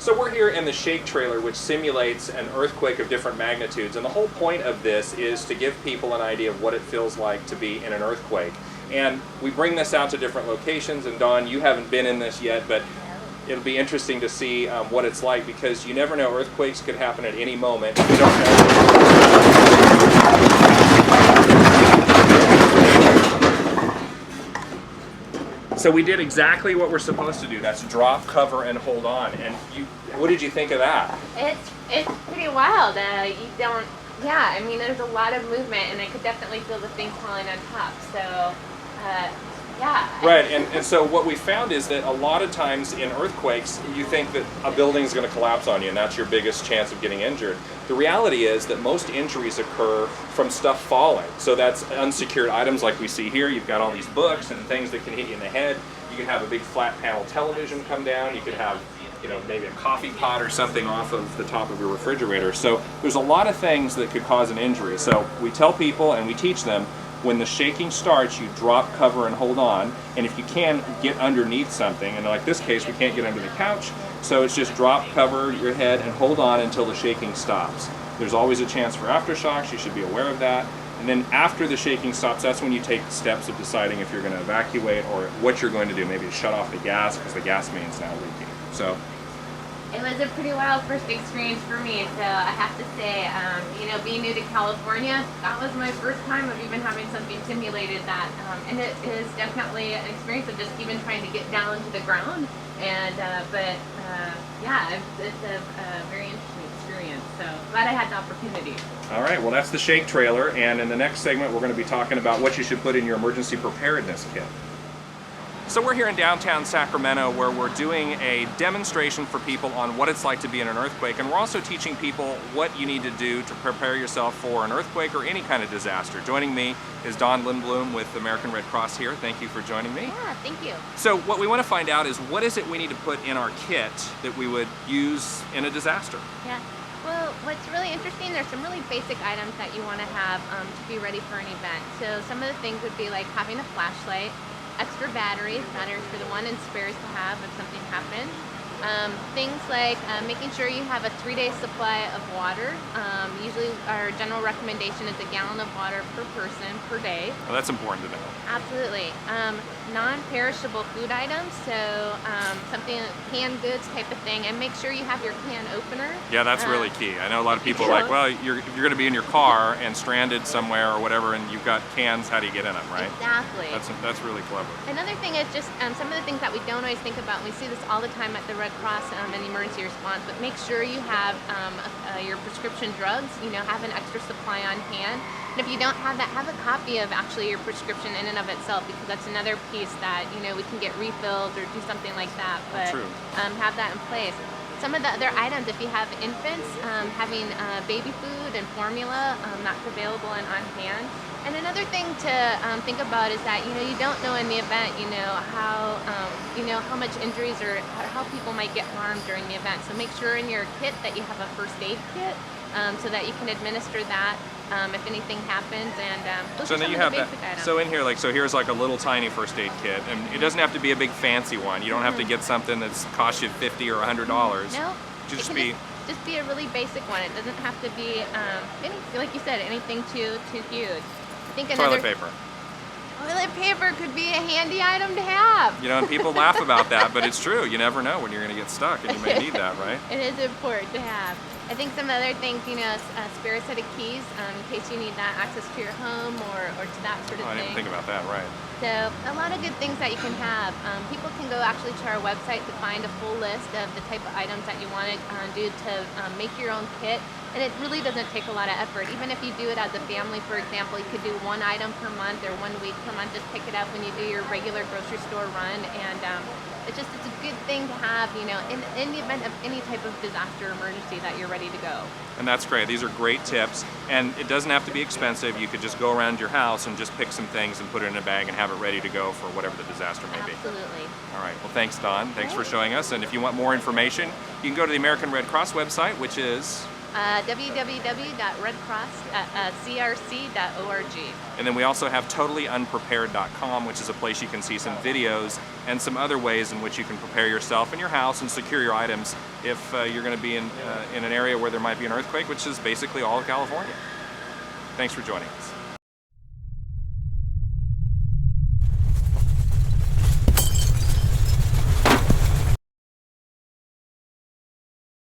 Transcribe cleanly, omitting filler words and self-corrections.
So we're here in the shake trailer, which simulates an earthquake of different magnitudes, and the whole point of this is to give people an idea of what it feels like to be in an earthquake. And we bring this out to different locations, and Dawn, you haven't been in this yet, but it'll be interesting to see what it's like, because you never know, earthquakes could happen at any moment. You don't know. So we did exactly what we're supposed to do. That's drop, cover, and hold on. And what did you think of that? It's pretty wild. I mean, there's a lot of movement, and I could definitely feel the thing falling on top. So, yeah. Right, and so what we found is that a lot of times in earthquakes, you think that a building is going to collapse on you, and that's your biggest chance of getting injured. The reality is that most injuries occur from stuff falling. So that's unsecured items like we see here. You've got all these books and things that can hit you in the head. You can have a big flat panel television come down. You could have, you know, maybe a coffee pot or something off of the top of your refrigerator. So there's a lot of things that could cause an injury. So we tell people and we teach them, when the shaking starts, you drop, cover, and hold on. And if you can, get underneath something. And like this case, we can't get under the couch. So it's just drop, cover your head, and hold on until the shaking stops. There's always a chance for aftershocks. You should be aware of that. And then after the shaking stops, that's when you take steps of deciding if you're going to evacuate or what you're going to do. Maybe shut off the gas because the gas main's now leaking. So it was a pretty wild first experience for me, so I have to say, you know, being new to California, that was my first time of even having something simulated that, and it is definitely an experience of just even trying to get down to the ground, and, yeah, it's a very interesting experience, so glad I had the opportunity. All right, well that's the shake trailer, and in the next segment we're going to be talking about what you should put in your emergency preparedness kit. So we're here in downtown Sacramento where we're doing a demonstration for people on what it's like to be in an earthquake, and we're also teaching people what you need to do to prepare yourself for an earthquake or any kind of disaster. Joining me is Dawn Lindblom with the American Red Cross here. Thank you for joining me. Yeah, thank you. So what we want to find out is what is it we need to put in our kit that we would use in a disaster? Yeah. Well, what's really interesting, there's some really basic items that you want to have to be ready for an event. So some of the things would be like having a flashlight, extra batteries for the one, and spares to have if something happens. Things like making sure you have a 3-day supply of water. Usually our general recommendation is a gallon of water per person per day. Well, that's important to know. Absolutely. Non-perishable food items, so something, canned goods type of thing, and make sure you have your can opener. Yeah, that's really key. I know a lot of people are like, well, you're going to be in your car and stranded somewhere or whatever, and you've got cans, how do you get in them, right? Exactly. That's really clever. Another thing is just some of the things that we don't always think about, and we see this all the time at the Red Cross and emergency response, but make sure you have your prescription drugs, you know, have an extra supply on hand. And if you don't have that, have a copy of actually your prescription in and of itself, because that's another piece that, you know, we can get refilled or do something like that, but have that in place. Some of the other items, if you have infants, having baby food and formula that's available and on hand. And another thing to think about is that, you know, you don't know in the event, you know, how much injuries or how people might get harmed during the event. So make sure in your kit that you have a first aid kit so that you can administer that if anything happens. And those are some of the basic items. So in here, so here's like a little tiny first aid kit, and it doesn't have to be a big fancy one. You don't have to get something that's cost you $50 or $100. No, just be a really basic one. It doesn't have to be like you said, anything too huge. I think toilet paper. Toilet paper could be a handy item to have. You know, and people laugh about that, but it's true. You never know when you're going to get stuck, and you may need that, right? It is important to have. I think some other things, you know, a spare set of keys in case you need that access to your home or to that sort of thing. I didn't think about that, right. So a lot of good things that you can have. People can go actually to our website to find a full list of the type of items that you want to do to make your own kit. And it really doesn't take a lot of effort. Even if you do it as a family, for example, you could do one item per month or 1 week per month. Just pick it up when you do your regular grocery store run. And it's a good thing to have, you know, in the event of any type of disaster emergency that you're ready to go. And that's great. These are great tips. And it doesn't have to be expensive. You could just go around your house and just pick some things and put it in a bag and have it ready to go for whatever the disaster may be. Absolutely. All right. Well, thanks, Dawn. Thanks for showing us. And if you want more information, you can go to the American Red Cross website, which is www.redcrosscrc.org. And then we also have totallyunprepared.com, which is a place you can see some videos and some other ways in which you can prepare yourself in your house and secure your items if you're going to be in an area where there might be an earthquake, which is basically all of California. Thanks for joining us.